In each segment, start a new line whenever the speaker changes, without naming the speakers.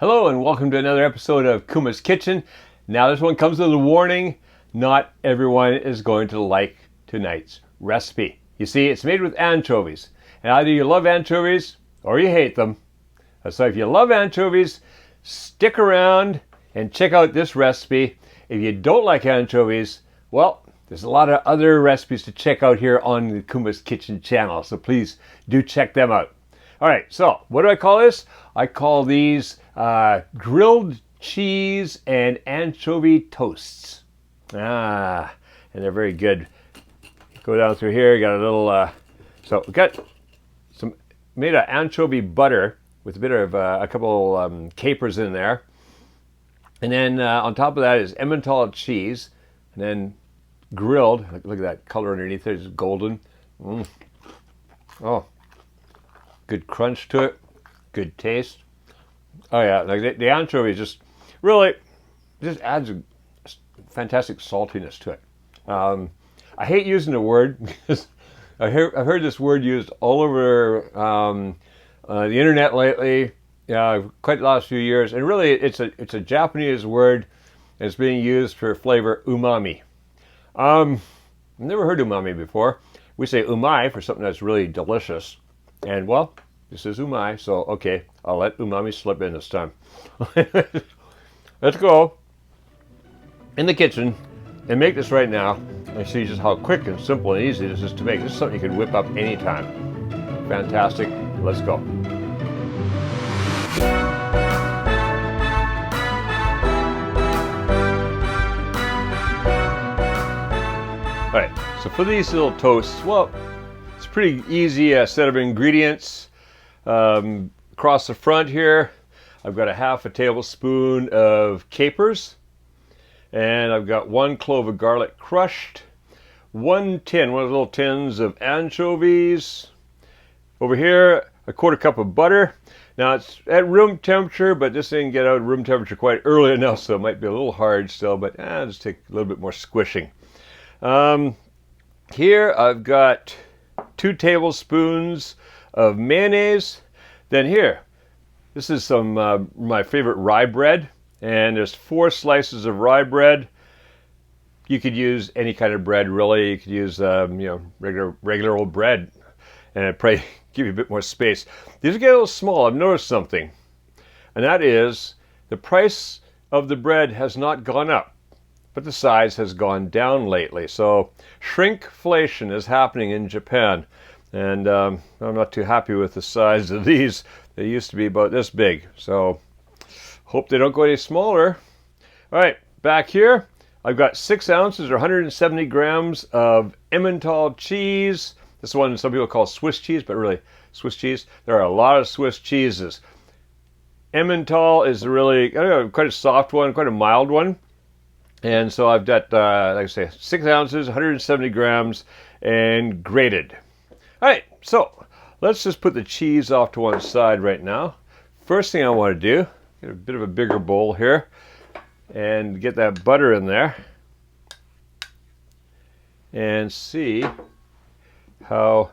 Hello and welcome to another episode of Kuma's Kitchen. Now this one comes with a warning. Not everyone is going to like tonight's recipe. You see, it's made with anchovies. And either you love anchovies or you hate them. So if you love anchovies, stick around and check out this recipe. If you don't like anchovies, well, there's a lot of other recipes to check out here on the Kuma's Kitchen channel. So please do check them out. All right, so what do I call this? I call these grilled cheese and anchovy toasts. And they're very good. Go down through here, you got a little, so we got some made of anchovy butter with a bit of a couple capers in there. And then on top of that is Emmental cheese, and then grilled. Look at that color underneath it, it's golden. Oh. Good crunch to it, good taste. Oh yeah, like the anchovy just really just adds a fantastic saltiness to it. I hate using the word because I've heard this word used all over the internet lately. Yeah, quite the last few years, and really it's a Japanese word. And it's being used for flavor umami. I've never heard umami before. We say umai for something that's really delicious. And well, this is umai, so okay, I'll let umami slip in this time. Let's go in the kitchen and make this right now and see just how quick and simple and easy this is to make. This is something you can whip up anytime. Fantastic. Let's go. All right, so for these little toasts, well, it's a pretty easy set of ingredients. Across the front here, I've got a half a tablespoon of capers, and I've got 1 clove of garlic crushed, one of those little tins of anchovies. Over here, a 1/4 cup of butter. Now it's at room temperature, but this didn't get out of room temperature quite early enough, so it might be a little hard still, but just take a little bit more squishing. Here I've got 2 tablespoons of mayonnaise. Then here, this is some my favorite rye bread, and there's 4 slices of rye bread. You could use any kind of bread, really. You could use regular old bread, and it'd probably give you a bit more space. These get a little small. I've noticed something, and that is the price of the bread has not gone up, but the size has gone down lately. So shrinkflation is happening in Japan. And I'm not too happy with the size of these. They used to be about this big, so hope they don't go any smaller. All right, back here, I've got 6 ounces or 170 grams of Emmental cheese. This one some people call Swiss cheese, but really Swiss cheese. There are a lot of Swiss cheeses. Emmental is really quite a soft one, quite a mild one. And so I've got, like I say, 6 ounces, 170 grams, and grated. All right, so let's just put the cheese off to one side right now. First thing I want to do, get a bit of a bigger bowl here and get that butter in there and see how,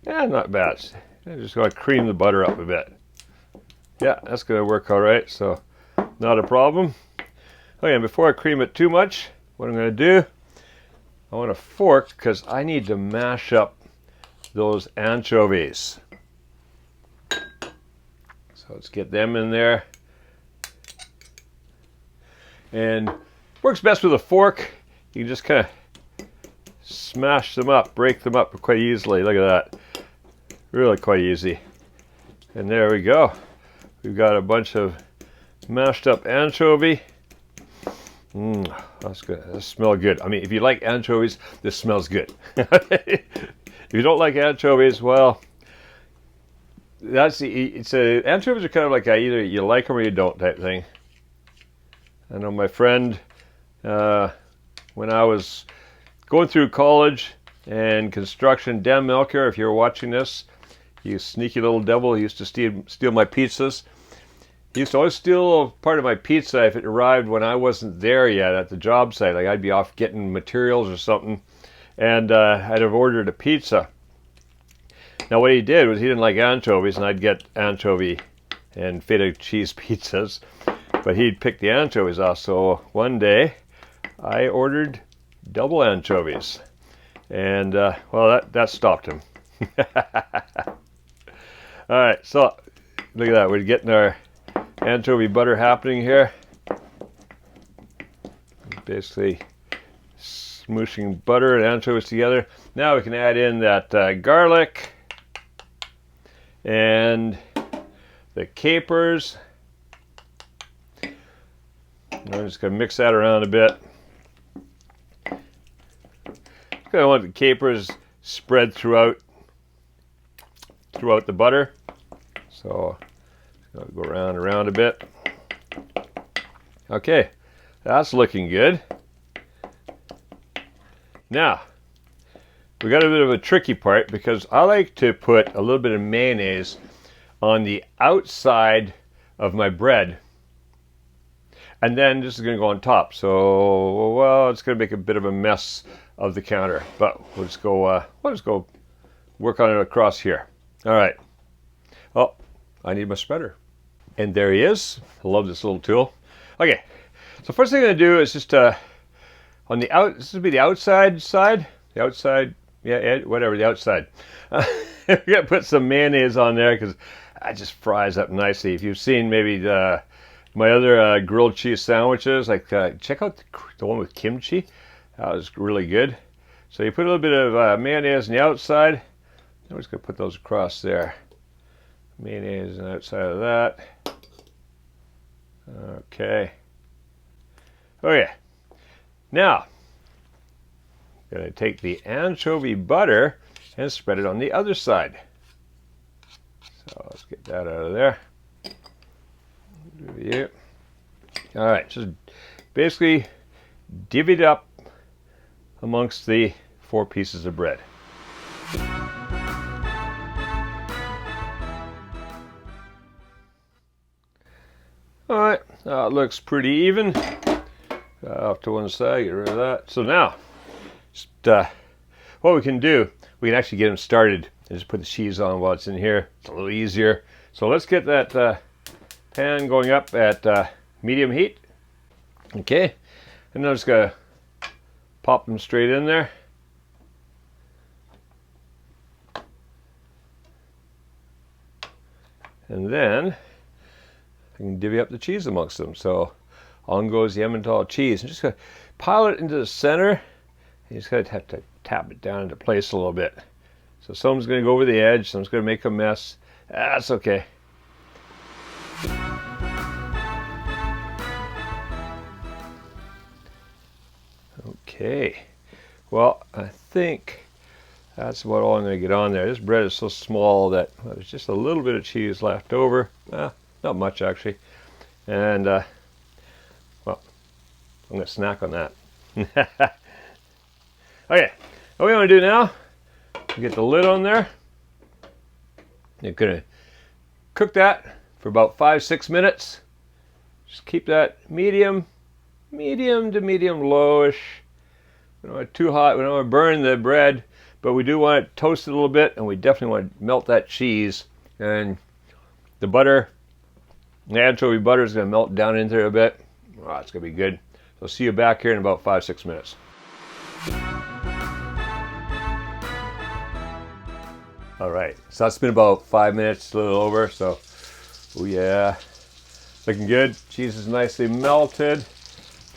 not bad. I'm just going to cream the butter up a bit. Yeah, that's going to work all right, so not a problem. Okay, and before I cream it too much, what I'm going to do, I want a fork because I need to mash up those anchovies. So let's get them in there. And works best with a fork. You can just kind of smash them up, break them up quite easily. Look at that. Really quite easy. And there we go. We've got a bunch of mashed up anchovy. That's good. That smells good. I mean, if you like anchovies, this smells good. If you don't like anchovies, well, anchovies are kind of like either you like them or you don't type thing. I know my friend, when I was going through college and construction, Dan Melchior, if you're watching this, you sneaky little devil, he used to steal my pizzas. He used to always steal part of my pizza if it arrived when I wasn't there yet at the job site. Like I'd be off getting materials or something, and I'd have ordered a pizza. Now what he did was he didn't like anchovies, and I'd get anchovy and feta cheese pizzas, but he'd picked the anchovies off. So one day I ordered double anchovies, and well, that stopped him. All right, so look at that. We're getting our anchovy butter happening here. Basically smooshing butter and anchovies together. Now we can add in that garlic and the capers. I'm just going to mix that around a bit. I want the capers spread throughout the butter. So I'll go around a bit. Okay, that's looking good. Now, we got a bit of a tricky part because I like to put a little bit of mayonnaise on the outside of my bread. And then this is going to go on top. So, well, it's going to make a bit of a mess of the counter. But we'll just go work on it across here. All right. Oh, I need my spreader. And there he is. I love this little tool. Okay. So first thing I'm going to do is just on the this would be the outside side. The outside, yeah, whatever, the outside. We're going to put some mayonnaise on there because it just fries up nicely. If you've seen maybe my other grilled cheese sandwiches, like check out the one with kimchi. That was really good. So you put a little bit of mayonnaise on the outside. I'm just going to put those across there. Mayonnaise on the outside of that. Okay. Okay. Now, I'm going to take the anchovy butter and spread it on the other side. So let's get that out of there. Yeah. All right, just basically divvy it up amongst the 4 pieces of bread. All right, it looks pretty even. Off to one side, get rid of that. So now, just what we can do, we can actually get them started and just put the cheese on while it's in here. It's a little easier. So let's get that pan going up at medium heat. Okay, and I'm just gonna pop them straight in there. And then I can divvy up the cheese amongst them. So on goes the Emmental cheese. I'm just gonna pile it into the center. And you just gotta have to tap it down into place a little bit. So someone's gonna go over the edge, someone's gonna make a mess. That's okay. Okay, well, I think that's about all I'm going to get on there. This bread is so small that there's just a little bit of cheese left over. Not much, actually. And, well, I'm going to snack on that. Okay, what we want to do now, get the lid on there. You're going to cook that for about 5-6 minutes. Just keep that medium to medium lowish. We don't want it too hot. We don't want to burn the bread, but we do want it toasted a little bit, and we definitely want to melt that cheese. And the butter, the anchovy butter is going to melt down into there a bit. Oh, it's going to be good. So I'll see you back here in about 5-6 minutes. All right, so that's been about 5 minutes, a little over. So, oh yeah, looking good. Cheese is nicely melted.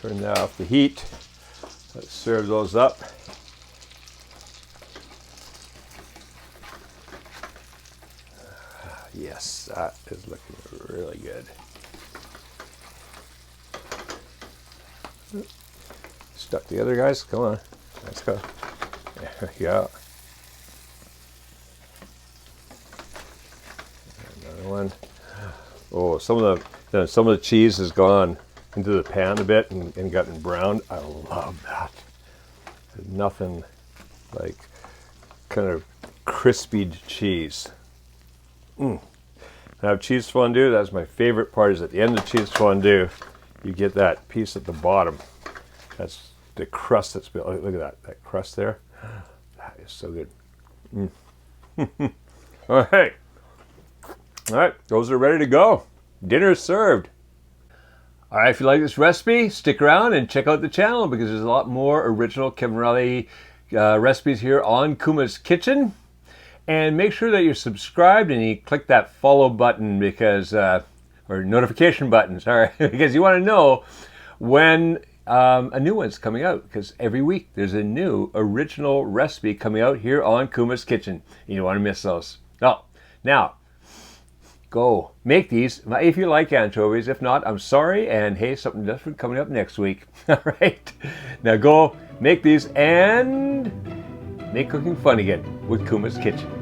Turn that off the heat. Let's serve those up. Yes, that is looking really good. Stuck together, guys. Come on, let's go. There we go. Another one. Oh, some of the cheese has gone into the pan a bit and gotten browned. I love that. There's nothing like kind of crispied cheese. Now cheese fondue, that's my favorite part, is at the end of cheese fondue, you get that piece at the bottom. That's the crust that's built. Look at that crust there. That is so good. All right, those are ready to go. dinner served. All right, if you like this recipe, stick around and check out the channel because there's a lot more original Kevin Riley recipes here on Kuma's Kitchen. And make sure that you're subscribed and you click that follow button because, or notification button, sorry, because you want to know when a new one's coming out, because every week there's a new original recipe coming out here on Kuma's Kitchen. You don't want to miss those. Oh, now, go make these if you like anchovies. If not, I'm sorry, and hey, something different coming up next week. All right, now go make these and make cooking fun again with Kuma's Kitchen.